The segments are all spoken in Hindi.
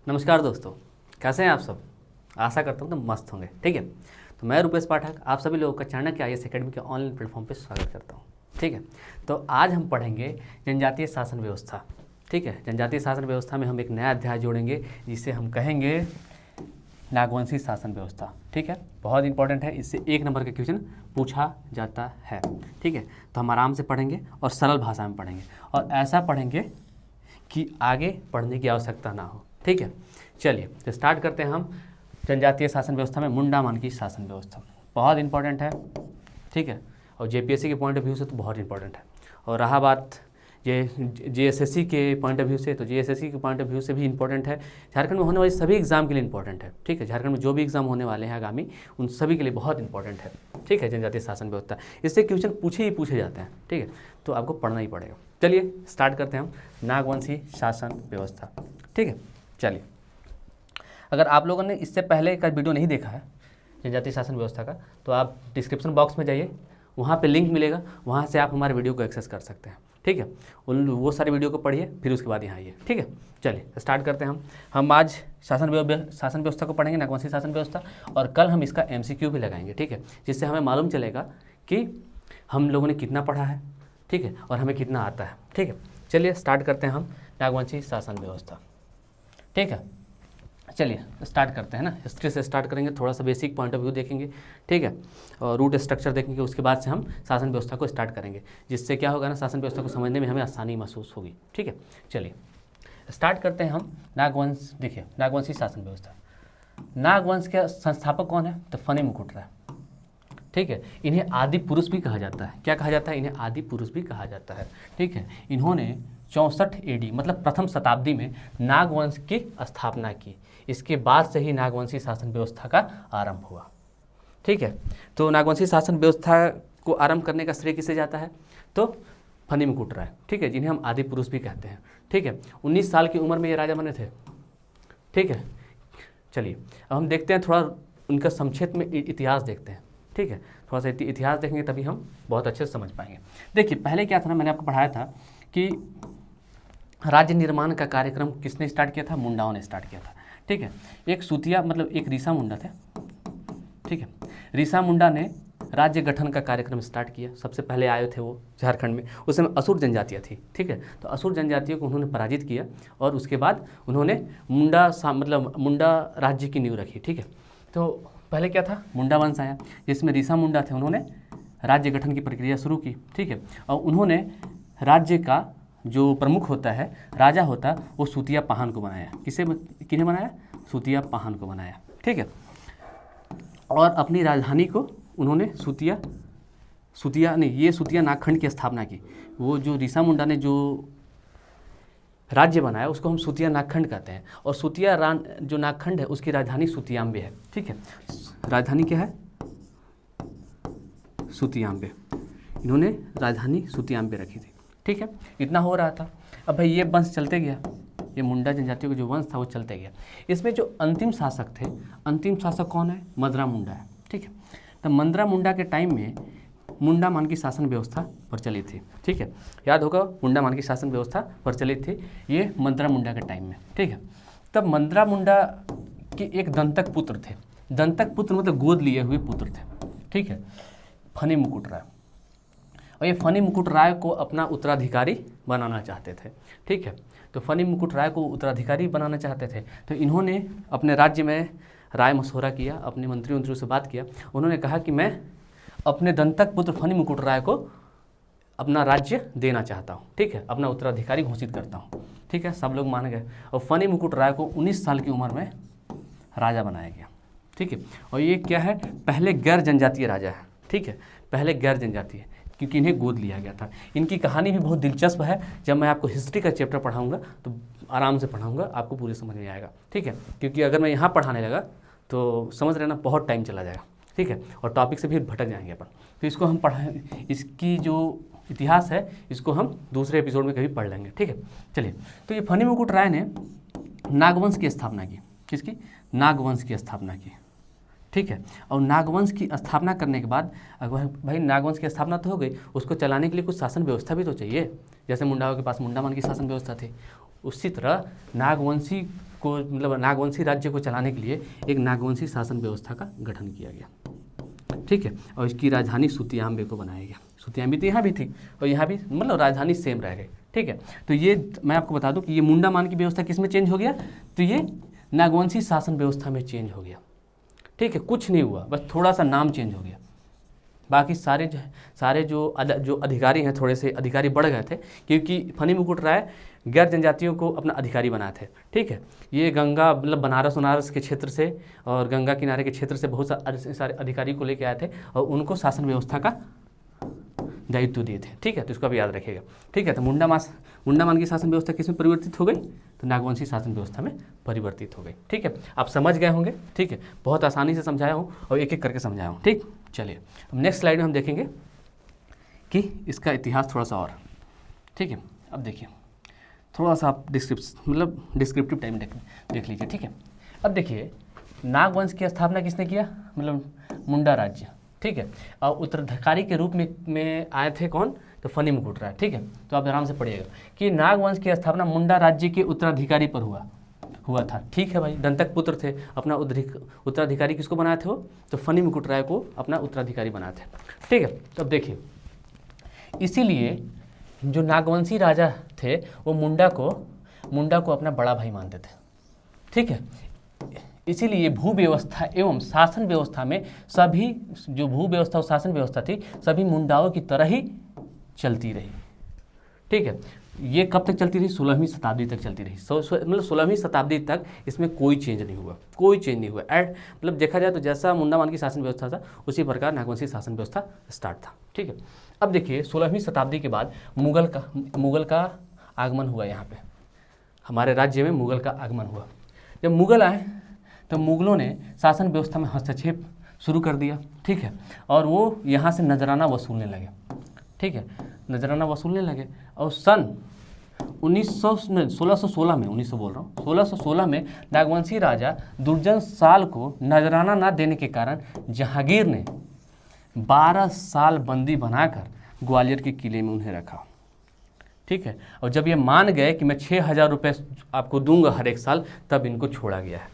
नमस्कार दोस्तों, कैसे हैं आप सब। आशा करता हूँ तो मस्त होंगे। ठीक है, तो मैं रुपेश पाठक आप सभी लोगों का चाणक्य IAS एकेडमी के ऑनलाइन प्लेटफॉर्म पे स्वागत करता हूँ। ठीक है, तो आज हम पढ़ेंगे जनजातीय शासन व्यवस्था। ठीक है, जनजातीय शासन व्यवस्था में हम एक नया अध्याय जोड़ेंगे जिसे हम कहेंगे नागवंशी शासन व्यवस्था। ठीक है, बहुत इंपॉर्टेंट है, इससे 1 नंबर का क्वेश्चन पूछा जाता है। ठीक है, तो हम आराम से पढ़ेंगे और सरल भाषा में पढ़ेंगे और ऐसा पढ़ेंगे कि आगे पढ़ने की आवश्यकता ना हो। ठीक है, चलिए तो स्टार्ट करते हैं हम जनजातीय शासन व्यवस्था में मुंडामान की शासन व्यवस्था। बहुत इंपॉर्टेंट है। ठीक है, और JPSC के पॉइंट ऑफ व्यू से तो बहुत इंपॉर्टेंट है। और रहा बात ये JSSC के पॉइंट ऑफ व्यू से, तो JSSC के पॉइंट ऑफ व्यू से भी इंपॉर्टेंट है। झारखंड में होने वाले सभी एग्जाम के लिए इंपॉर्टेंट है। ठीक है, झारखंड में जो भी एग्जाम होने वाले हैं आगामी, उन सभी के लिए बहुत इंपॉर्टेंट है। ठीक है, जनजातीय शासन व्यवस्था, इससे क्वेश्चन पूछे जाते हैं। ठीक है, तो आपको पढ़ना ही पड़ेगा। चलिए स्टार्ट करते हैं हम नागवंशी शासन व्यवस्था। ठीक है, चलिए, अगर आप लोगों ने इससे पहले का वीडियो नहीं देखा है जनजातीय शासन व्यवस्था का, तो आप डिस्क्रिप्शन बॉक्स में जाइए, वहाँ पे लिंक मिलेगा, वहाँ से आप हमारे वीडियो को एक्सेस कर सकते हैं। ठीक है, वो सारे वीडियो को पढ़िए, फिर उसके बाद यहाँ आइए। ठीक है, चलिए स्टार्ट करते हैं हम आज शासन व्यवस्था को पढ़ेंगे, नागवंशी शासन व्यवस्था, और कल हम इसका MCQ भी लगाएंगे। ठीक है, जिससे हमें मालूम चलेगा कि हम लोगों ने कितना पढ़ा है। ठीक है, और हमें कितना आता है। ठीक है, चलिए स्टार्ट करते हैं हम नागवंशी शासन व्यवस्था। ठीक है, चलिए स्टार्ट करते हैं ना, हिस्ट्री से स्टार्ट करेंगे, थोड़ा सा बेसिक पॉइंट ऑफ व्यू देखेंगे। ठीक है, और रूट स्ट्रक्चर देखेंगे, उसके बाद से हम शासन व्यवस्था को स्टार्ट करेंगे, जिससे क्या होगा ना, शासन व्यवस्था को समझने में हमें आसानी महसूस होगी। ठीक है, चलिए स्टार्ट करते हैं हम नागवंश। देखिए, नागवंशी शासन व्यवस्था, नागवंश के संस्थापक कौन है, तो फनी मुकुट राय। ठीक है, इन्हें आदि पुरुष भी कहा जाता है। क्या कहा जाता है, इन्हें आदि पुरुष भी कहा जाता है। ठीक है, इन्होंने 64 AD मतलब प्रथम शताब्दी में नागवंश की स्थापना की। इसके बाद से ही नागवंशी शासन व्यवस्था का आरंभ हुआ। ठीक है, तो नागवंशी शासन व्यवस्था को आरंभ करने का श्रेय किसे जाता है, तो फनी मुकुट राय। ठीक है, जिन्हें हम आदि पुरुष भी कहते हैं। ठीक है, 19 साल की उम्र में ये राजा बने थे। ठीक है, चलिए अब हम देखते हैं, थोड़ा उनका संक्षेप में इतिहास देखते हैं। ठीक है, थोड़ा सा इतिहास देखेंगे तभी हम बहुत अच्छे से समझ पाएंगे। देखिए, पहले क्या था ना, मैंने आपको पढ़ाया था कि राज्य निर्माण का कार्यक्रम किसने स्टार्ट किया था, मुंडाओं ने स्टार्ट किया था। ठीक है, एक सूतिया मतलब एक ऋषा मुंडा थे। ठीक है, ऋषा मुंडा ने राज्य गठन का कार्यक्रम स्टार्ट किया। सबसे पहले आए थे वो झारखंड में, उस समय असुर जनजातियाँ थी। ठीक है, तो असुर जनजातियों को उन्होंने पराजित किया और उसके बाद उन्होंने मुंडा राज्य की नींव रखी। ठीक है, तो पहले क्या था, मुंडा वंश आया, जिसमें ऋषा मुंडा थे, उन्होंने राज्य गठन की प्रक्रिया शुरू की। ठीक है, और उन्होंने राज्य का जो प्रमुख होता है, राजा होता है, वो सूतिया पाहन को बनाया। किन्हें बनाया, सूतिया पाहन को बनाया। ठीक है, और अपनी राजधानी को उन्होंने सूतिया नागखंड की स्थापना की। वो जो ऋषा मुंडा ने जो राज्य बनाया उसको हम सूतिया नागखंड कहते हैं, और जो नागखंड है उसकी राजधानी सूतियाम्बे है। ठीक है, राजधानी क्या है, सूतियाम्बे। इन्होंने राजधानी सूतियाम्बे रखी थी। ठीक है, इतना हो रहा था। अब भाई ये वंश चलते गया, ये मुंडा जनजातियों का जो वंश था वो चलते गया। इसमें जो अंतिम शासक थे, अंतिम शासक कौन है, मदरा मुंडा है। ठीक है, तो मंदरा मुंडा के टाइम में मुंडामान की शासन व्यवस्था प्रचलित थी। ठीक है, याद होगा मुंडामान की शासन व्यवस्था प्रचलित थी ये मंदरा मुंडा के टाइम में। ठीक है, तब मंदरा मुंडा के एक दंतक पुत्र थे। दंतक पुत्र मतलब गोद लिए हुए पुत्र थे। ठीक है, फनी मुकुट राय, और ये फनी मुकुट राय को अपना उत्तराधिकारी बनाना चाहते थे। ठीक है, तो फनी मुकुट राय को उत्तराधिकारी बनाना चाहते थे, तो इन्होंने अपने राज्य में राय मशवरा किया, अपने मंत्रियों से बात किया। उन्होंने कहा कि मैं अपने दंतक पुत्र फनी मुकुट राय को अपना राज्य देना चाहता हूँ। ठीक है, अपना उत्तराधिकारी घोषित करता हूँ। ठीक है, सब लोग मान गए और फनी मुकुट राय को 19 साल की उम्र में राजा बनाया गया। ठीक है, और ये क्या है, पहले गैर जनजातीय राजा है। ठीक है, पहले गैर जनजातीय, क्योंकि इन्हें गोद लिया गया था। इनकी कहानी भी बहुत दिलचस्प है। जब मैं आपको हिस्ट्री का चैप्टर पढ़ाऊंगा तो आराम से पढ़ाऊंगा, आपको पूरी समझ में आएगा। ठीक है, क्योंकि अगर मैं यहाँ पढ़ाने लगा तो समझ रहे ना, बहुत टाइम चला जाएगा। ठीक है, और टॉपिक से भी भटक जाएंगे अपन। तो इसको हम इसकी जो इतिहास है इसको हम दूसरे एपिसोड में कभी पढ़ लेंगे। ठीक है, चलिए, तो ये फनी मुकुट राय ने नागवंश की स्थापना की। किसकी, नागवंश की स्थापना की। ठीक है, और नागवंश की स्थापना करने के बाद भाई नागवंश की स्थापना तो हो गई, उसको चलाने के लिए कुछ शासन व्यवस्था भी तो चाहिए। जैसे मुंडाओं के पास मुंडामान की शासन व्यवस्था थी, उसी तरह नागवंशी को मतलब नागवंशी राज्य को चलाने के लिए एक नागवंशी शासन व्यवस्था का गठन किया गया, ठीक है। और इसकी राजधानी सुतियांबे को बनाया गया। सुतियांबे तो यहाँ भी थी और यहाँ भी मतलब राजधानी सेम रह गई, ठीक है। तो ये मैं आपको बता दूं कि ये मुंडामान की व्यवस्था किस में चेंज हो गया, तो ये नागवंशी शासन व्यवस्था में चेंज हो गया, ठीक है। कुछ नहीं हुआ, बस थोड़ा सा नाम चेंज हो गया। बाकी सारे जो अधिकारी हैं, थोड़े से अधिकारी बढ़ गए थे, क्योंकि फनी मुकुट राय गैर जनजातियों को अपना अधिकारी बनाए थे, ठीक है। ये गंगा मतलब बनारस के क्षेत्र से और गंगा किनारे के क्षेत्र से बहुत सारे अधिकारी को लेके आए थे और उनको शासन व्यवस्था का दायित्व दिए थे, ठीक है। तो इसको भी याद रखिएगा, ठीक है। तो मुंडामान की शासन व्यवस्था किस में परिवर्तित हो गई, तो नागवंशी शासन व्यवस्था में परिवर्तित हो गई, ठीक है। आप समझ गए होंगे, ठीक है। बहुत आसानी से समझाया हूँ और एक एक करके समझाया हूँ, ठीक। चलिए अब नेक्स्ट स्लाइड में हम देखेंगे कि इसका इतिहास थोड़ा सा और, ठीक है। अब देखिए थोड़ा सा आप डिस्क्रिप्टिव टाइम देख लीजिए, ठीक है। अब देखिए नागवंश की स्थापना किसने किया, मतलब मुंडा राज्य, ठीक है। और उत्तराधिकारी के रूप में आए थे कौन, तो फनी मुकुट राय, ठीक है। तो आप आराम से पढ़िएगा कि नागवंश की स्थापना मुंडा राज्य के उत्तराधिकारी पर हुआ था, ठीक है भाई। दंतक पुत्र थे, अपना उत्तराधिकारी किसको बनाए थे वो, तो फनी मुकुट राय को अपना उत्तराधिकारी बनाए थे, ठीक है। तो अब देखिए इसीलिए जो नागवंशी राजा थे वो मुंडा को अपना बड़ा भाई मानते थे, ठीक है। इसीलिए भू व्यवस्था एवं शासन व्यवस्था में सभी जो भू व्यवस्था और शासन व्यवस्था थी सभी मुंडाओं की तरह ही चलती रही, ठीक है। ये कब तक चलती रही, 16वीं शताब्दी तक चलती रही। मतलब 16वीं शताब्दी तक इसमें कोई चेंज नहीं हुआ, मतलब देखा जाए तो जैसा मुंडामान की शासन व्यवस्था था उसी प्रकार नागवंशी शासन व्यवस्था स्टार्ट था, ठीक है। अब देखिए 16वीं शताब्दी के बाद मुगल का आगमन हुआ, यहाँ पे हमारे राज्य में मुगल का आगमन हुआ। जब मुगल आए तो मुगलों ने शासन व्यवस्था में हस्तक्षेप शुरू कर दिया, ठीक है। और वो यहाँ से नजराना वसूलने लगे, ठीक है, नजराना वसूलने लगे। और सन 1616 में नागवंशी राजा दुर्जन साल को नजराना ना देने के कारण जहांगीर ने 12 साल बंदी बनाकर ग्वालियर के किले में उन्हें रखा, ठीक है। और जब ये मान गए कि मैं 6000 रुपये आपको दूंगा हर एक साल, तब इनको छोड़ा गया है।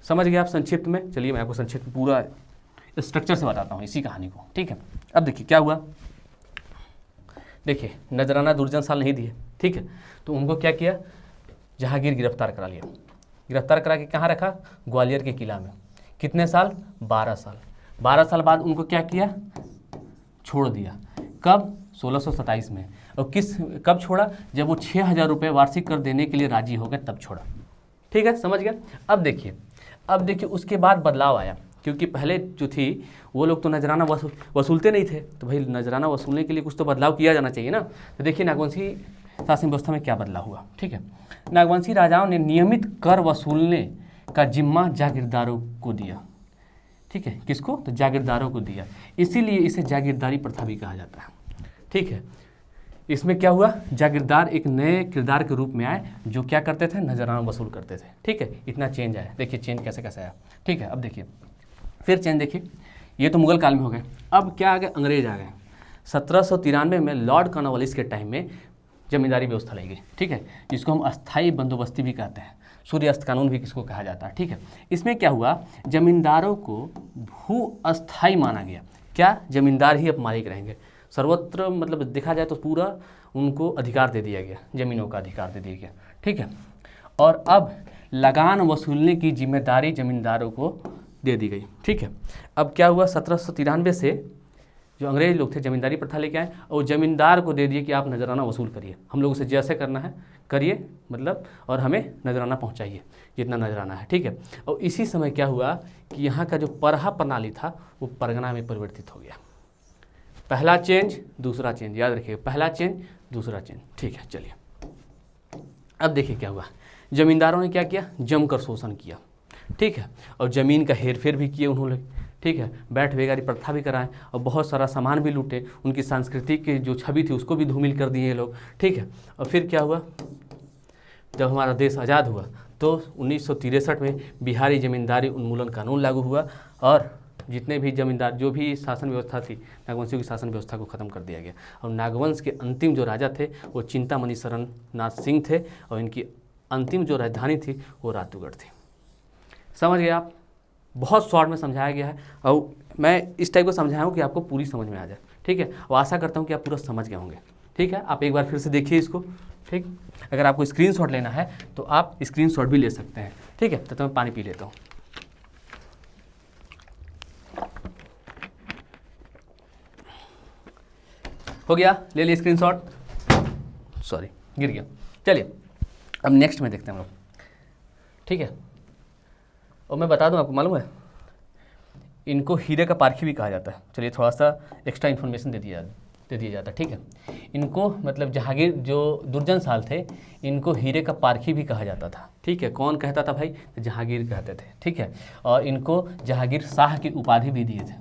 समझ गए आप संक्षिप्त में। चलिए मैं आपको संक्षिप्त में पूरा स्ट्रक्चर से बताता हूँ इसी कहानी को, ठीक है। अब देखिए क्या हुआ, देखिए नजराना दुर्जन साल नहीं दिए, ठीक है। तो उनको क्या किया, जहांगीर गिरफ्तार करा लिया, गिरफ्तार करा के कहाँ रखा, ग्वालियर के किला में। कितने साल, 12 साल। 12 साल बाद उनको क्या किया, छोड़ दिया। कब, 1627 में। और कब छोड़ा, जब वो 6000 रुपये वार्षिक कर देने के लिए राजी हो गए तब छोड़ा, ठीक है, समझ गया। अब देखिए उसके बाद बदलाव आया, क्योंकि पहले जो थी वो लोग तो नजराना वसूलते नहीं थे, तो भाई नजराना वसूलने के लिए कुछ तो बदलाव किया जाना चाहिए ना। तो देखिए नागवंशी शासन व्यवस्था में क्या बदलाव हुआ, ठीक है। नागवंशी राजाओं ने नियमित कर वसूलने का जिम्मा जागीरदारों को दिया, ठीक है। किसको, तो जागीरदारों को दिया, इसीलिए इसे जागीरदारी प्रथा भी कहा जाता है, ठीक है। इसमें क्या हुआ, जागीरदार एक नए किरदार के रूप में आए जो क्या करते थे, नजराना वसूल करते थे, ठीक है। इतना चेंज आया, देखिए चेंज कैसे कैसे आया, ठीक है। अब देखिए फिर चेंज देखिए, ये तो मुगल काल में हो गए। अब क्या आ गए, अंग्रेज आ गए। 1793 में लॉर्ड कॉर्नवालिस के टाइम में जमींदारी व्यवस्था लाई गई, ठीक है, जिसको हम अस्थाई बंदोबस्ती भी कहते हैं, सूर्यास्त कानून भी किसको कहा जाता है, ठीक है। इसमें क्या हुआ, जमींदारों को भू अस्थाई माना गया। क्या, जमींदार ही अब मालिक रहेंगे सर्वत्र, मतलब देखा जाए तो पूरा उनको अधिकार दे दिया गया, जमीनों का अधिकार दे दिया गया, ठीक है। और अब लगान वसूलने की जिम्मेदारी जमींदारों को दे दी गई, ठीक है। अब क्या हुआ, 1793 से जो अंग्रेज लोग थे जमींदारी प्रथा लेके आए और जमींदार को दे दिए कि आप नजराना वसूल करिए, हम लोगों से जैसे करना है करिए, मतलब और हमें नजराना पहुंचाइए जितना नजराना है, ठीक है। और इसी समय क्या हुआ कि यहाँ का जो परहा प्रणाली था वो परगना में परिवर्तित हो गया। पहला चेंज दूसरा चेंज, याद रखिएगा, पहला चेंज दूसरा चेंज, ठीक है। चलिए अब देखिए क्या हुआ, जमींदारों ने क्या किया, जमकर शोषण किया, ठीक है। और ज़मीन का हेरफेर भी किए उन्होंने, ठीक है। बैठ बेगारी प्रथा भी कराएं और बहुत सारा सामान भी लूटे, उनकी संस्कृति की जो छवि थी उसको भी धूमिल कर दिए ये लोग, ठीक है। और फिर क्या हुआ, जब हमारा देश आज़ाद हुआ तो 1963 में बिहारी जमींदारी उन्मूलन कानून लागू हुआ और जितने भी जमींदार जो भी शासन व्यवस्था थी नागवंशियों की शासन व्यवस्था को ख़त्म कर दिया गया। और नागवंश के अंतिम जो राजा थे वो चिंतामणि शरण नाथ सिंह थे और इनकी अंतिम जो राजधानी थी वो रातूगढ़ थी। समझ गए आप? बहुत शॉर्ट में समझाया गया है और मैं इस टाइप को समझाया हूँ कि आपको पूरी समझ में आ जाए। ठीक है, और आशा करता हूँ कि आप पूरा समझ गए होंगे। ठीक है, आप एक बार फिर से देखिए इसको। ठीक, अगर आपको स्क्रीनशॉट लेना है तो आप स्क्रीनशॉट भी ले सकते हैं। ठीक है, तो मैं पानी पी लेता हूँ। हो गया, ले लिया स्क्रीनशॉट। सॉरी, गिर गया। चलिए अब नेक्स्ट में देखते हैं हम लोग। ठीक है, और मैं बता दूं, आपको मालूम है इनको हीरे का पारखी भी कहा जाता है। चलिए थोड़ा सा एक्स्ट्रा इन्फॉर्मेशन दे दिया जाता है। ठीक है, इनको मतलब जहांगीर जो दुर्जन साल थे इनको हीरे का पारखी भी कहा जाता था। ठीक है, कौन कहता था भाई? जहांगीर कहते थे। ठीक है, और इनको जहांगीर शाह की उपाधि भी दिए थे।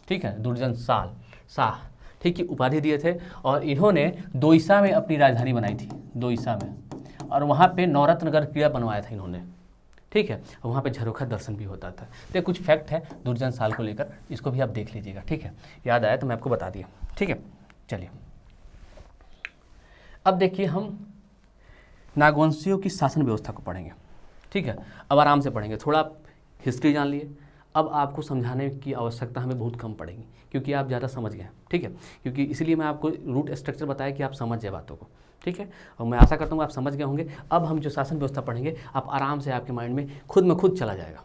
ठीक है, दुर्जन शाह ठीक है उपाधि दिए थे। और इन्होंने दोईसा में अपनी राजधानी बनाई थी, दोईसा में, और वहाँ पे नौरत्नगढ़ किला बनवाया था इन्होंने। ठीक है, और वहाँ पे झरोखा दर्शन भी होता था। तो ये कुछ फैक्ट है दुर्जन साल को लेकर, इसको भी आप देख लीजिएगा। ठीक है, याद आया तो मैं आपको बता दिया। ठीक है, चलिए अब देखिए हम नागवंशियों की शासन व्यवस्था को पढ़ेंगे। ठीक है, अब आराम से पढ़ेंगे, थोड़ा हिस्ट्री जान लिए। अब आपको समझाने की आवश्यकता हमें बहुत कम पड़ेगी क्योंकि आप ज़्यादा समझ गए हैं। ठीक है, क्योंकि इसलिए मैं आपको रूट स्ट्रक्चर बताया कि आप समझ जाए बातों को। ठीक है, और मैं आशा करता हूँ आप समझ गए होंगे। अब हम जो शासन व्यवस्था पढ़ेंगे आप आराम से, आपके माइंड में खुद चला जाएगा।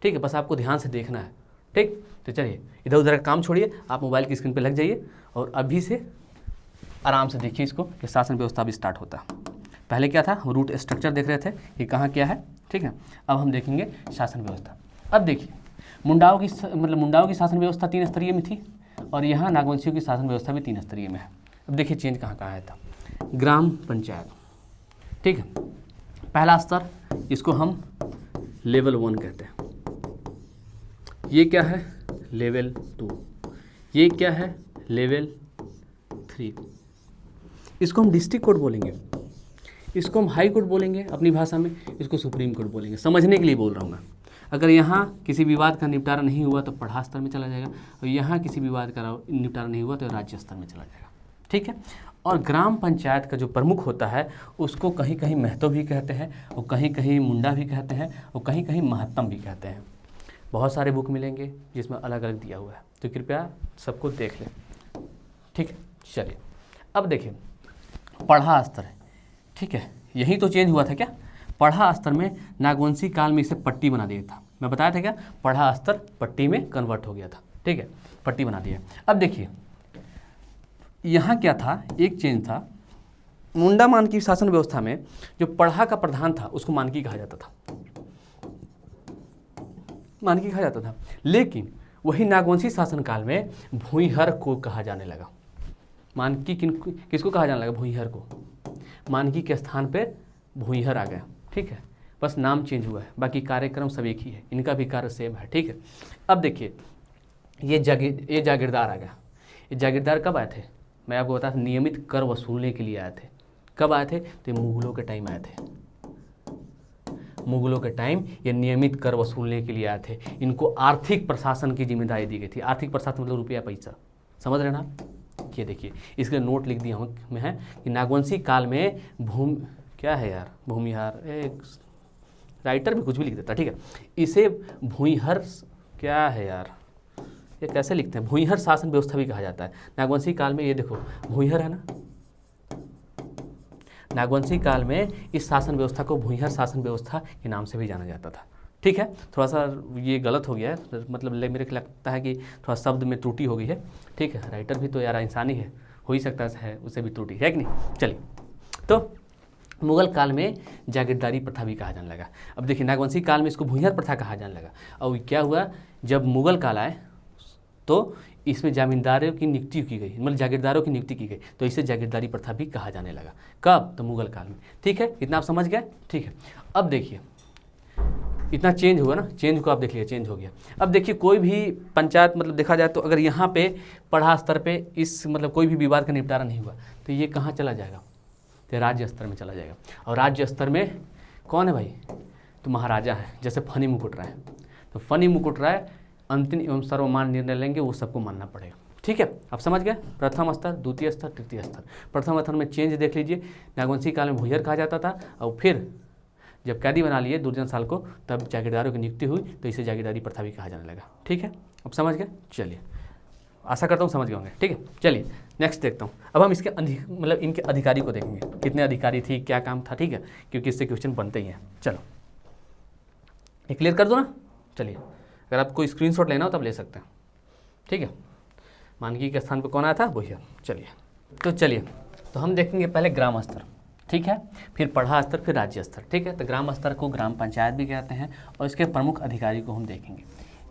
ठीक है, बस आपको ध्यान से देखना है। ठीक, तो चलिए इधर उधर का काम छोड़िए, आप मोबाइल की स्क्रीन पर लग जाइए और अभी से आराम से देखिए इसको कि शासन व्यवस्था भी स्टार्ट होता है। पहले क्या था, हम रूट स्ट्रक्चर देख रहे थे कि कहाँ क्या है। ठीक है, अब हम देखेंगे शासन व्यवस्था। अब देखिए मुंडाओं की शासन व्यवस्था 3 स्तरीय में थी और यहाँ नागवंशियों की शासन व्यवस्था भी 3 स्तरीय में है। अब देखिए चेंज कहाँ कहाँ है था। ग्राम पंचायत। ठीक है, पहला स्तर, इसको हम लेवल 1 कहते हैं। ये क्या है? लेवल 2। ये क्या है? लेवल 3। इसको हम डिस्ट्रिक्ट कोर्ट बोलेंगे, इसको हम हाई कोर्ट बोलेंगे अपनी भाषा में, इसको सुप्रीम कोर्ट बोलेंगे। समझने के लिए बोल रहा हूँ मैं। अगर यहाँ किसी विवाद का निपटारा नहीं हुआ तो पढ़ा स्तर में चला जाएगा, और यहाँ किसी विवाद का निपटारा नहीं हुआ तो राज्य स्तर में चला जाएगा। ठीक है, और ग्राम पंचायत का जो प्रमुख होता है उसको कहीं कहीं महतो भी कहते हैं और कहीं कहीं मुंडा भी कहते हैं और कहीं कहीं महत्तम भी कहते हैं। बहुत सारे बुक मिलेंगे जिसमें अलग अलग दिया हुआ है, तो कृपया सबको देख लें। ठीक है, चलिए अब देखिए पढ़ा स्तर है। ठीक है, यही तो चेंज हुआ था क्या? पढ़ा स्तर में नागवंशी काल में इसे पट्टी बना दिया था। मैं बताया था क्या, पढ़ा स्तर पट्टी में कन्वर्ट हो गया था। ठीक है, पट्टी बना दिया। अब देखिए यहाँ क्या था, एक चेंज था। मुंडा मानकी शासन व्यवस्था में जो पढ़ा का प्रधान था उसको मानकी कहा जाता था, मानकी कहा जाता था। लेकिन वही नागवंशी शासन काल में भूइहर को कहा जाने लगा। मानकी किसको कहा जाने लगा? भूइहर को। मानकी के स्थान पे भूइहर आ गया। ठीक है, बस नाम चेंज हुआ है, बाकी कार्यक्रम सब एक ही है, इनका भी कार्य सेम है। ठीक है, अब देखिए ये जागीरदार आ गया। ये जागीरदार कब आए थे? मैं आपको बता, नियमित कर वसूलने के लिए आए थे। कब आए थे? तो मुगलों के टाइम आए थे। मुगलों के टाइम ये नियमित कर वसूलने के लिए आए थे। इनको आर्थिक प्रशासन की जिम्मेदारी दी गई थी। आर्थिक प्रशासन मतलब रुपया पैसा, समझ रहे ना? ये देखिए इसके लिए नोट लिख दिया में है कि नागवंशी काल में भूमिहार, एक राइटर भी कुछ भी लिख देता। ठीक है, इसे भूइहर क्या है यार, ये कैसे लिखते हैं? भूइहर शासन व्यवस्था भी कहा जाता है। नागवंशी काल में ये देखो भूइहर है ना, नागवंशी काल में इस शासन व्यवस्था को भूइहर शासन व्यवस्था के नाम से भी जाना जाता था। ठीक है, थोड़ा सा ये गलत हो गया है, मतलब मेरे को लगता है कि थोड़ा शब्द में त्रुटि हो गई है। ठीक है, राइटर भी तो यार इंसान ही है, हो ही सकता है उसे भी त्रुटि है कि नहीं। चलिए, तो मुगल काल में जागीरदारी प्रथा भी कहा जाने लगा। अब देखिए नागवंशी काल में इसको भूइहर प्रथा कहा जाने लगा। और क्या हुआ, जब मुगल काल आए तो इसमें जमींदारों की नियुक्ति की गई, मतलब जागीरदारों की नियुक्ति की गई, तो इसे जागीरदारी प्रथा भी कहा जाने लगा। कब? तो मुगल काल में। ठीक है, इतना आप समझ गए? ठीक है, अब देखिए इतना चेंज हुआ ना, चेंज को आप देख लीजिए, चेंज हो गया। अब देखिए कोई भी पंचायत मतलब देखा जाए तो अगर यहाँ पे पढ़ा स्तर पे इस मतलब कोई भी विवाद का निपटारा नहीं हुआ तो ये कहाँ चला जाएगा? तो राज्य स्तर में चला जाएगा। और राज्य स्तर में कौन है भाई? तो महाराजा है, जैसे फनी मुकुट राय। तो फनी मुकुट राय अंतिम एवं सर्वमान्य निर्णय लेंगे, वो सबको मानना पड़ेगा। ठीक है, आप समझ गए। प्रथम स्तर, द्वितीय स्तर, तृतीय स्तर। प्रथम स्तर में चेंज देख लीजिए, नागवंशी काल में भूयर कहा जाता था, और फिर जब कैदी बना लिए दुर्जन साल को, तब जागीरदारों की नियुक्ति हुई, तो इसे जागीरदारी प्रथा भी कहा जाने लगा। ठीक है, अब समझ गए। चलिए, आशा करता हूँ समझ गए होंगे। ठीक है, चलिए नेक्स्ट देखता हूँ। अब हम इसके मतलब इनके अधिकारी को देखेंगे, कितने अधिकारी थी, क्या काम था। ठीक है, क्योंकि इससे क्वेश्चन बनते ही हैं। चलो ये क्लियर कर दो ना। चलिए, अगर आपको स्क्रीनशॉट लेना हो तब ले सकते हैं। ठीक है, मानकी के स्थान पर कौन आया था, भूयर। चलिए, तो हम देखेंगे पहले ग्राम स्तर, ठीक है, फिर पढ़ा स्तर, फिर राज्य स्तर। ठीक है, तो ग्राम स्तर को ग्राम पंचायत भी कहते हैं, और इसके प्रमुख अधिकारी को हम देखेंगे।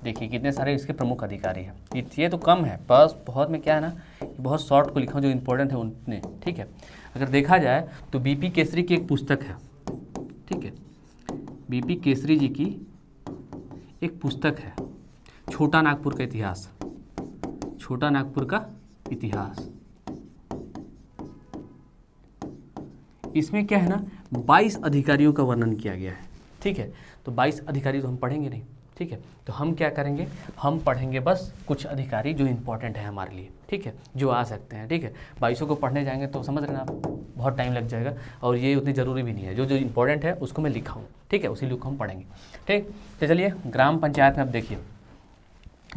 देखिए कितने सारे इसके प्रमुख अधिकारी हैं। ये तो कम है, बस बहुत में क्या है ना, बहुत शॉर्ट को लिखा हूँ, जो इंपॉर्टेंट है उतने। ठीक है, अगर देखा जाए तो बीपी केसरी की एक पुस्तक है। ठीक है, बीपी केसरी जी की एक पुस्तक है, छोटा नागपुर का इतिहास। छोटा नागपुर का इतिहास, इसमें क्या है ना, 22 अधिकारियों का वर्णन किया गया है। ठीक है, तो 22 अधिकारी तो हम पढ़ेंगे नहीं। ठीक है, तो हम क्या करेंगे, हम पढ़ेंगे बस कुछ अधिकारी जो इंपॉर्टेंट है हमारे लिए। ठीक है, जो आ सकते हैं। ठीक है, 22 को पढ़ने जाएंगे तो समझ रहे ना आप, बहुत टाइम लग जाएगा, और ये उतनी ज़रूरी भी नहीं है। जो जो इंपॉर्टेंट है उसको मैं लिखा हूँ। ठीक है, उसी लिख हम पढ़ेंगे। ठीक, तो चलिए ग्राम पंचायत में अब देखिए,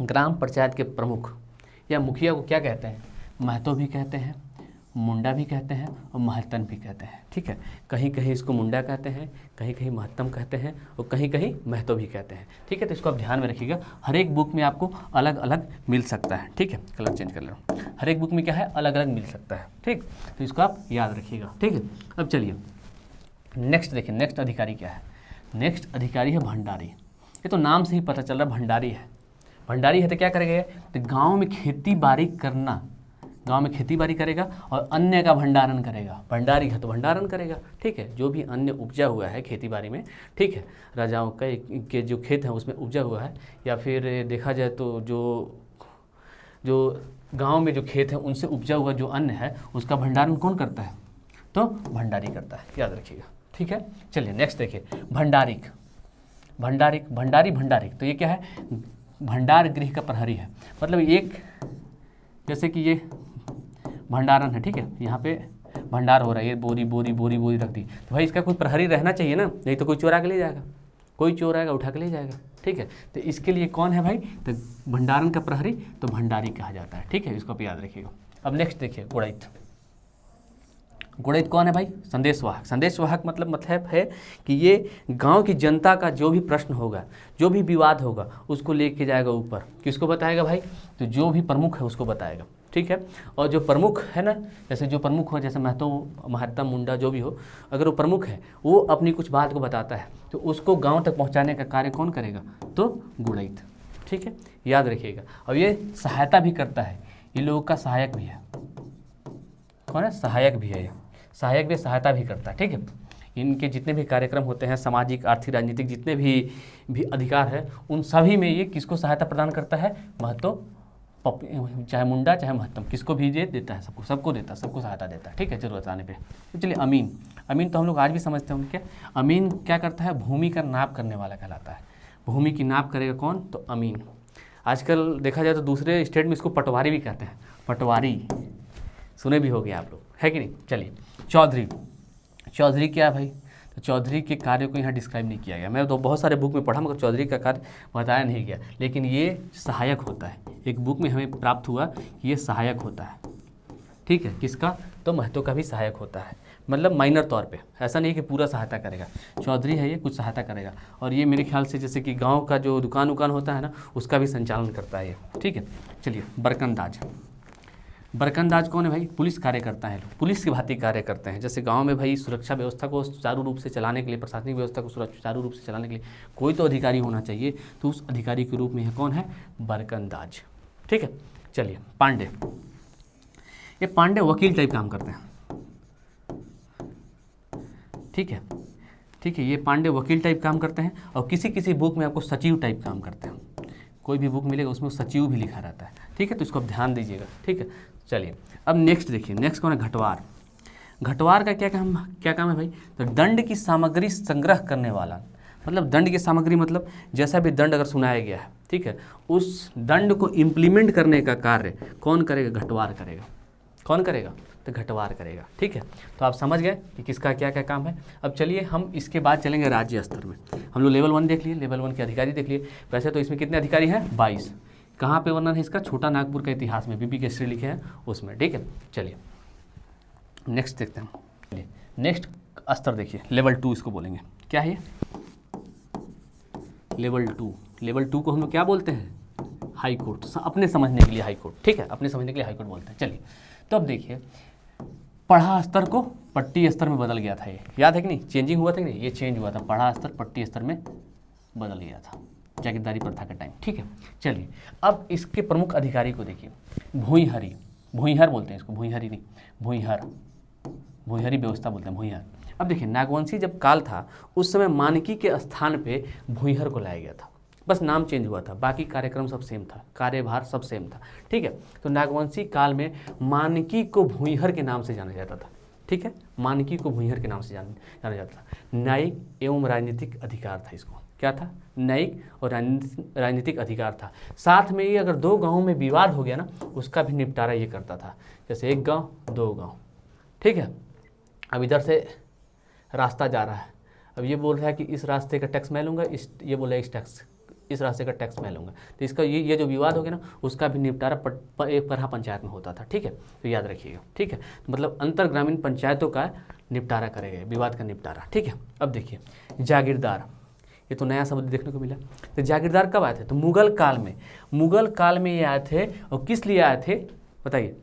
ग्राम पंचायत के प्रमुख या मुखिया को क्या कहते हैं, महतो भी कहते हैं, मुंडा भी कहते हैं, और महत्तम भी कहते हैं। ठीक है, कहीं कहीं इसको मुंडा कहते हैं, कहीं कहीं महत्तम कहते हैं, और कहीं कहीं महतो भी कहते हैं। ठीक है, तो इसको आप ध्यान में रखिएगा, हर एक बुक में आपको अलग अलग मिल सकता है। ठीक है, कलर चेंज कर ले रहा हूँ, हर एक बुक में क्या है, अलग अलग मिल सकता है। ठीक, तो इसको आप याद रखिएगा। ठीक है, अब चलिए नेक्स्ट देखिए, नेक्स्ट अधिकारी क्या है। नेक्स्ट अधिकारी है भंडारी। ये तो नाम से ही पता चल रहा है भंडारी है। भंडारी है तो क्या करेगा, तो गाँव में खेती बाड़ी करना, गांव में खेती बाड़ी करेगा और अन्न का भंडारण करेगा। भंडारी है तो भंडारण करेगा। ठीक है, जो भी अन्न उपजा हुआ है खेती बाड़ी में, ठीक है, राजाओं के जो खेत हैं उसमें उपजा हुआ है, या फिर देखा जाए तो जो गांव में जो खेत है उनसे उपजा हुआ जो अन्न है उसका भंडारण कौन करता है, तो भंडारी करता है, याद रखिएगा। ठीक है, चलिए नेक्स्ट देखिए, भंडारिक। भंडारिक तो ये क्या है, भंडार गृह का प्रहरी है। मतलब एक, जैसे कि ये भंडारण है, ठीक है, यहाँ पे भंडार हो रहा है, ये बोरी रख दी, तो भाई इसका कोई प्रहरी रहना चाहिए ना, नहीं तो कोई चोरा के ले जाएगा, कोई चोर आएगा उठा के ले जाएगा। ठीक है, तो इसके लिए कौन है भाई, तो भंडारण का प्रहरी, तो भंडारी कहा जाता है। ठीक है, इसको आप याद रखिएगा। अब नेक्स्ट देखिए, गुड़ैत। गुड़ैत कौन है भाई, संदेशवाहक। संदेशवाहक मतलब है कि ये गांव की जनता का जो भी प्रश्न होगा, जो भी विवाद होगा, उसको लेके जाएगा ऊपर। किसको बताएगा भाई, तो जो भी प्रमुख है उसको बताएगा। ठीक है, और जो प्रमुख है ना, जैसे जो प्रमुख हो, जैसे महत्तम मुंडा जो भी हो, अगर वो प्रमुख है, वो अपनी कुछ बात को बताता है, तो उसको गांव तक पहुंचाने का कार्य कौन करेगा, तो गुड़ैत। ठीक है, याद रखिएगा। और ये सहायता भी करता है, ये लोगों का सहायक भी है। कौन है, सहायक भी है, ये सहायक भी, सहायता भी करता है। ठीक है, इनके जितने भी कार्यक्रम होते हैं, सामाजिक, आर्थिक, राजनीतिक जितने भी अधिकार है, उन सभी में ये किसको सहायता प्रदान करता है, महतो, चाहे मुंडा चाहे महत्तम, किसको भी ये देता है, सबको देता है, सबको सहायता देता है। ठीक है, जरूरत आने पे। तो चलिए अमीन तो हम लोग आज भी समझते हैं उनके। अमीन क्या करता है, भूमि का नाप करने वाला कहलाता है। भूमि की नाप करेगा कौन, तो अमीन। आजकल देखा जाए तो दूसरे स्टेट में इसको पटवारी भी कहते हैं, पटवारी सुने भी हो गया आप लोग, है कि नहीं। चलिए चौधरी क्या है भाई, तो चौधरी के कार्य को यहाँ डिस्क्राइब नहीं किया गया। मैं तो बहुत सारे बुक में पढ़ा मगर चौधरी का कार्य बताया नहीं गया, लेकिन ये सहायक होता है। एक बुक में हमें प्राप्त हुआ कि ये सहायक होता है। ठीक है, किसका, तो महतो का भी सहायक होता है, मतलब माइनर तौर पे, ऐसा नहीं कि पूरा सहायता करेगा। चौधरी है ये, कुछ सहायता करेगा। और ये मेरे ख्याल से जैसे कि गाँव का जो दुकान होता है ना, उसका भी संचालन करता है ये। ठीक है, चलिए बरकंदाज कौन है भाई, पुलिस कार्य करता है, पुलिस की भांति कार्य करते हैं। जैसे गांव में भाई सुरक्षा व्यवस्था को सुचारू रूप से चलाने के लिए, प्रशासनिक व्यवस्था को सुचारू रूप से चलाने के लिए कोई तो अधिकारी होना चाहिए, तो उस अधिकारी के रूप में यह कौन है, बरकंदाज। ठीक है, चलिए पांडे। ये पांडे वकील टाइप काम करते हैं। ठीक है, ये पांडे वकील टाइप काम करते हैं, और किसी बुक में आपको सचिव टाइप काम करते हैं। कोई भी बुक मिलेगा उसमें सचिव भी लिखा रहता है। ठीक है, तो इसको आप ध्यान दीजिएगा। ठीक है, चलिए अब नेक्स्ट देखिए, नेक्स्ट कौन है, घटवार का क्या काम है भाई, तो दंड की सामग्री संग्रह करने वाला। मतलब दंड की सामग्री मतलब जैसा भी दंड अगर सुनाया गया है, ठीक है, उस दंड को इम्प्लीमेंट करने का कार्य कौन करेगा? घटवार करेगा। कौन करेगा? तो घटवार करेगा। ठीक है, तो आप समझ गए कि किसका क्या क्या काम है। अब चलिए हम इसके बाद चलेंगे राज्य स्तर में। हम लोग लेवल 1 देख लिए, लेवल 1 के अधिकारी देख लिए। वैसे तो इसमें कितने अधिकारी हैं? 22। कहाँ पे वर्णन है इसका? छोटा नागपुर के इतिहास में, बीपी केसरी लिखे हैं उसमें। ठीक है, चलिए नेक्स्ट देखते हैं। चलिए नेक्स्ट स्तर देखिए, लेवल 2 इसको बोलेंगे। क्या है ये? लेवल 2। लेवल 2 को हम लोग क्या बोलते हैं? High court. अपने समझने के लिए हाई कोर्ट। ठीक है, अपने समझने के लिए हाई कोर्ट बोलते हैं। चलिए तो अब देखिए, पढ़ा स्तर को पट्टी स्तर में बदल गया था। ये याद है कि नहीं? चेंजिंग हुआ था कि नहीं? ये चेंज हुआ था, पढ़ा स्तर पट्टी स्तर में बदल गया था जागीरदारी प्रथा के टाइम। ठीक है, चलिए अब इसके प्रमुख अधिकारी को देखिए। भूईहरी, भूईहर बोलते हैं इसको, भूईहरी नहीं, भूईहर, भूईहरी व्यवस्था बोलते हैं, भूईहर। अब देखिए, नागवंशी जब काल था उस समय मानकी के स्थान पे भूईहर को लाया गया था, बस नाम चेंज हुआ था, बाकी कार्यक्रम सब सेम था, कार्यभार सब सेम था। ठीक है, तो नागवंशी काल में मानकी को भूईहर के नाम से जाना जाता था। ठीक है, मानकी को भूईहर के नाम से जाना जाता था। न्यायिक एवं राजनीतिक अधिकार था इसको। क्या था? न्यायिक और राजनीतिक अधिकार था। साथ में ये अगर 2 गाँव में विवाद हो गया ना, उसका भी निपटारा ये करता था। जैसे 1 गाँव 2 गाँव। ठीक है, अब इधर से रास्ता जा रहा है, अब ये बोल रहा है कि इस रास्ते का टैक्स मैं लूँगा, ये बोला इस रास्ते का टैक्स मैं लूँगा, तो इसका ये जो विवाद हो गया ना, उसका भी निपटारा परहा पंचायत में होता था। ठीक है, तो याद रखिएगा। ठीक है, तो मतलब अंतर ग्रामीण पंचायतों का निपटारा करेंगे, विवाद का निपटारा। ठीक है, अब देखिए जागीरदार, ये तो नया शब्द देखने को मिला। तो जागीरदार कब आए थे? तो मुगल काल में, मुगल काल में ये आए थे। और किस लिए आए थे बताइए?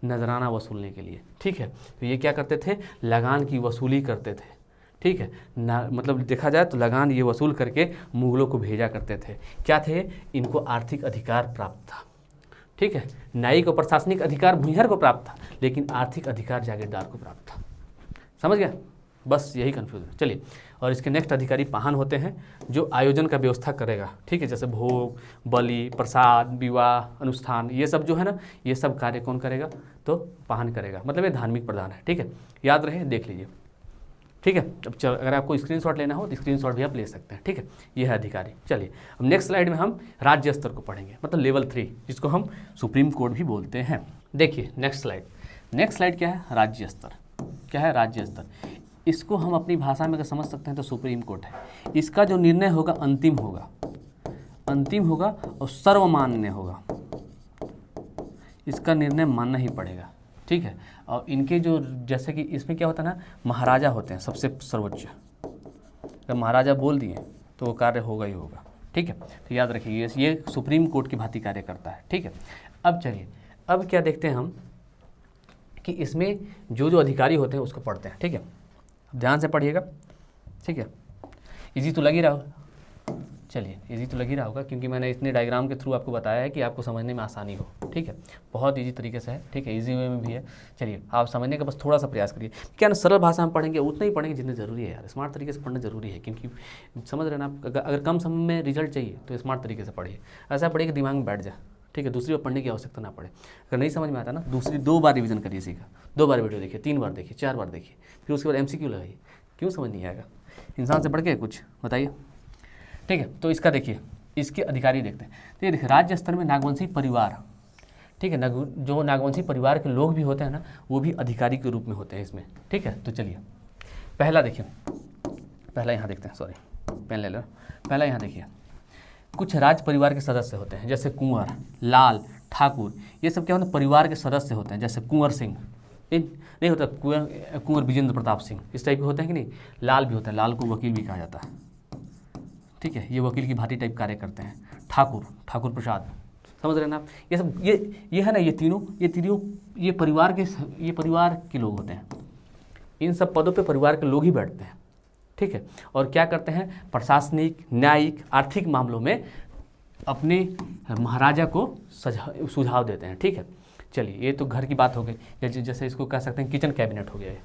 नजराना वसूलने के लिए। ठीक है, तो ये क्या करते थे? लगान की वसूली करते थे। ठीक है ना, मतलब देखा जाए तो लगान ये वसूल करके मुगलों को भेजा करते थे। क्या थे? इनको आर्थिक अधिकार प्राप्त था। ठीक है, न्यायिक और प्रशासनिक अधिकार भूईहर को प्राप्त था, लेकिन आर्थिक अधिकार जागीरदार को प्राप्त था। समझ गया? बस यही कन्फ्यूजन। चलिए, और इसके नेक्स्ट अधिकारी पाहन होते हैं, जो आयोजन का व्यवस्था करेगा। ठीक है, जैसे भोग, बलि, प्रसाद, विवाह, अनुष्ठान, ये सब जो है ना, ये सब कार्य कौन करेगा? तो पाहन करेगा, मतलब ये धार्मिक प्रधान है। ठीक है, याद रहे, देख लीजिए। ठीक है, अब चल, अगर आपको स्क्रीनशॉट लेना हो तो स्क्रीनशॉट भी आप ले सकते हैं। ठीक है, ये है अधिकारी। चलिए अब नेक्स्ट स्लाइड में हम राज्य स्तर को पढ़ेंगे, मतलब लेवल 3, जिसको हम सुप्रीम कोर्ट भी बोलते हैं। देखिए नेक्स्ट स्लाइड। नेक्स्ट स्लाइड क्या है? राज्य स्तर। क्या है? राज्य स्तर। इसको हम अपनी भाषा में अगर समझ सकते हैं तो सुप्रीम कोर्ट है। इसका जो निर्णय होगा अंतिम होगा, अंतिम होगा और सर्वमान्य होगा। इसका निर्णय मानना ही पड़ेगा। ठीक है, और इनके जो, जैसे कि इसमें क्या होता है ना, महाराजा होते हैं सबसे सर्वोच्च। अगर महाराजा बोल दिए तो वो कार्य होगा ही होगा। ठीक है, तो याद रखिए ये सुप्रीम कोर्ट की भांति कार्य करता है। ठीक है, अब चलिए, अब क्या देखते हैं हम कि इसमें जो जो अधिकारी होते हैं उसको पढ़ते हैं। ठीक है, ध्यान से पढ़िएगा। ठीक है, इजी तो लग ही रहा होगा। चलिए, इजी तो लग ही रहा होगा, क्योंकि मैंने इतने डायग्राम के थ्रू आपको बताया है कि आपको समझने में आसानी हो। ठीक है, बहुत इजी तरीके से है। ठीक है, इजी वे में भी है। चलिए, आप समझने का बस थोड़ा सा प्रयास करिए। क्या ना, सरल भाषा में पढ़ेंगे उतना ही पढ़ेंगे जितनी ज़रूरी है यार। स्मार्ट तरीके से पढ़ना जरूरी है, क्योंकि समझ रहे ना आप, अगर कम समय में रिजल्ट चाहिए तो स्मार्ट तरीके से पढ़िए। ऐसा पढ़िए कि दिमाग में बैठ जाए। ठीक है, दूसरी बार पढ़ने की आवश्यकता ना पड़े। अगर नहीं समझ में आता ना, 2 बार रिवीजन करिए सीखा, 2 बार वीडियो देखिए, 3 बार देखिए, 4 बार देखिए, फिर उसके बाद MCQ लगाइए। क्यों समझ नहीं आएगा? इंसान से बढ़ के कुछ बताइए। ठीक है, तो इसका देखिए, इसके अधिकारी देखते हैं। तो ये देखिए, राज्य स्तर में नागवंशी परिवार। ठीक है, जो नागवंशी परिवार के लोग भी होते हैं ना, वो भी अधिकारी के रूप में होते हैं इसमें। ठीक है, तो चलिए पहला देखिए, पहला यहाँ देखते हैं, सॉरी पेन ले लो। पहला यहाँ देखिए, कुछ राज परिवार के सदस्य होते हैं, जैसे कुंवर, लाल, ठाकुर, ये सब क्या होते हैं? परिवार के सदस्य होते हैं। जैसे कुंवर सिंह नहीं होता, कुंवर विजेंद्र प्रताप सिंह, इस टाइप के होते हैं कि नहीं। लाल भी होता है, लाल को वकील भी कहा जाता है। ठीक है, ये वकील की भांति टाइप कार्य करते हैं। ठाकुर प्रसाद, समझ रहे हैं ना आप? ये सब ये है ना, ये तीनों ये परिवार के लोग होते हैं। इन सब पदों पे परिवार के लोग ही बैठते हैं। ठीक है, और क्या करते हैं? प्रशासनिक, न्यायिक, आर्थिक मामलों में अपने महाराजा को सुझाव देते हैं। ठीक है, चलिए ये तो घर की बात हो गई। जैसे इसको कह सकते हैं किचन कैबिनेट हो गया ये,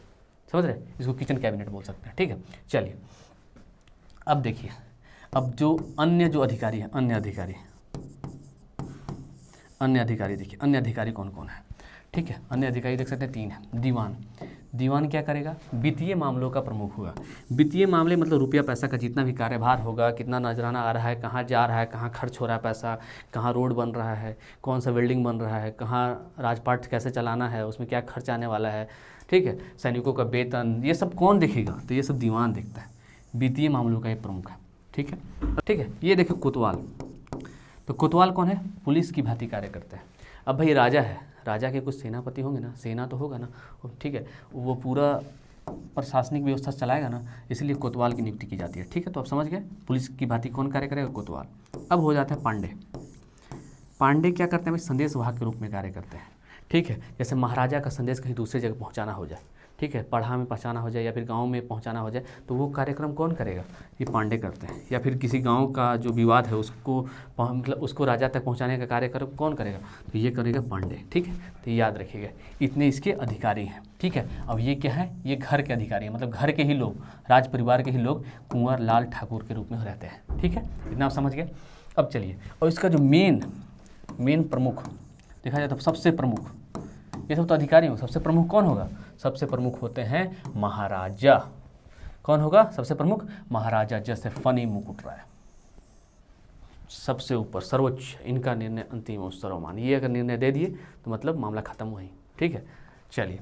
समझ रहे हैं? इसको किचन कैबिनेट बोल सकते हैं। ठीक है, चलिए अब देखिए, अब जो अन्य अधिकारी हैं, अन्य अधिकारी देखिए, अन्य अधिकारी कौन कौन है। ठीक है, अन्य अधिकारी देख सकते हैं 3 है। दीवान क्या करेगा? वित्तीय मामलों का प्रमुख होगा। वित्तीय मामले मतलब रुपया पैसा का जितना भी कार्यभार होगा, कितना नजराना आ रहा है, कहाँ जा रहा है, कहाँ खर्च हो रहा है पैसा, कहाँ रोड बन रहा है, कौन सा बिल्डिंग बन रहा है, कहाँ राजपाट कैसे चलाना है, उसमें क्या खर्च आने वाला है, ठीक है, सैनिकों का वेतन, ये सब कौन देखेगा? तो ये सब दीवान देखता है। वित्तीय मामलों का ये प्रमुख है। ठीक है, ठीक है। ये देखो कोतवाल। तो कोतवाल कौन है? पुलिस की भांति कार्य करते हैं। अब भाई राजा है, राजा के कुछ सेनापति होंगे ना, सेना तो होगा ना, ठीक है, वो पूरा प्रशासनिक व्यवस्था चलाएगा ना, इसलिए कोतवाल की नियुक्ति की जाती है। ठीक है, तो आप समझ गए पुलिस की भांति कौन कार्य करेगा? कोतवाल। अब हो जाते हैं पांडे। पांडे क्या करते हैं भाई? संदेश वाहक के रूप में कार्य करते हैं। ठीक है, जैसे महाराजा का संदेश कहीं दूसरी जगह पहुंचाना हो जाए, ठीक है, पढ़ा में पहुंचाना हो जाए या फिर गांव में पहुंचाना हो जाए, तो वो कार्यक्रम कौन करेगा? ये पांडे करते हैं। या फिर किसी गांव का जो विवाद है उसको मतलब उसको राजा तक पहुंचाने का कार्यक्रम कौन करेगा? तो ये करेगा पांडे। ठीक है, तो याद रखिएगा, इतने इसके अधिकारी हैं। ठीक है, अब ये क्या है? ये घर के अधिकारी हैं, मतलब घर के ही लोग, राज परिवार के ही लोग कुंवर लाल ठाकुर के रूप में रहते हैं। ठीक है, इतना आप समझ गए। अब चलिए, और इसका जो मेन प्रमुख देखा जाए तो सबसे प्रमुख, ये सब तो अधिकारी हो, सबसे प्रमुख कौन होगा? सबसे प्रमुख होते हैं महाराजा। कौन होगा सबसे प्रमुख? महाराजा। जैसे फनी मुकुट राय, सबसे ऊपर सर्वोच्च, इनका निर्णय अंतिम और सर्वमान्य। ये अगर निर्णय दे दिए तो मतलब मामला खत्म वहीं। ठीक है, चलिए,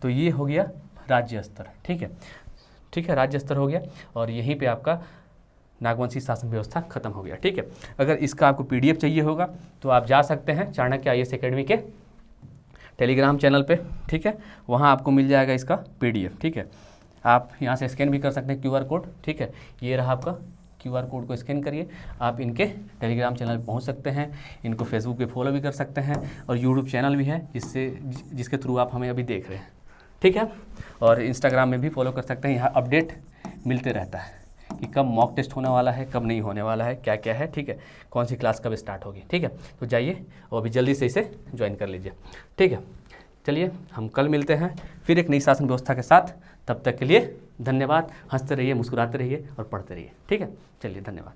तो ये हो गया राज्य स्तर। ठीक है, ठीक है, राज्य स्तर हो गया, और यहीं पे आपका नागवंशी शासन व्यवस्था खत्म हो गया। ठीक है, अगर इसका आपको PDF चाहिए होगा तो आप जा सकते हैं चाणक्य IAS एकेडमी के टेलीग्राम चैनल पे। ठीक है, वहाँ आपको मिल जाएगा इसका PDF। ठीक है, आप यहाँ से स्कैन भी कर सकते हैं QR कोड। ठीक है, ये रहा आपका QR कोड को स्कैन करिए, आप इनके टेलीग्राम चैनल पे पहुँच सकते हैं, इनको फेसबुक पे फॉलो भी कर सकते हैं, और यूट्यूब चैनल भी है जिसके थ्रू आप हमें अभी देख रहे हैं। ठीक है, और इंस्टाग्राम में भी फॉलो कर सकते हैं, यहाँ अपडेट मिलते रहता है कि कब मॉक टेस्ट होने वाला है, कब नहीं होने वाला है, क्या क्या है। ठीक है, कौन सी क्लास कब स्टार्ट होगी। ठीक है, तो जाइए और अभी जल्दी से इसे ज्वाइन कर लीजिए। ठीक है, चलिए हम कल मिलते हैं फिर एक नई शासन व्यवस्था के साथ। तब तक के लिए धन्यवाद। हंसते रहिए, मुस्कुराते रहिए और पढ़ते रहिए। ठीक है, चलिए धन्यवाद।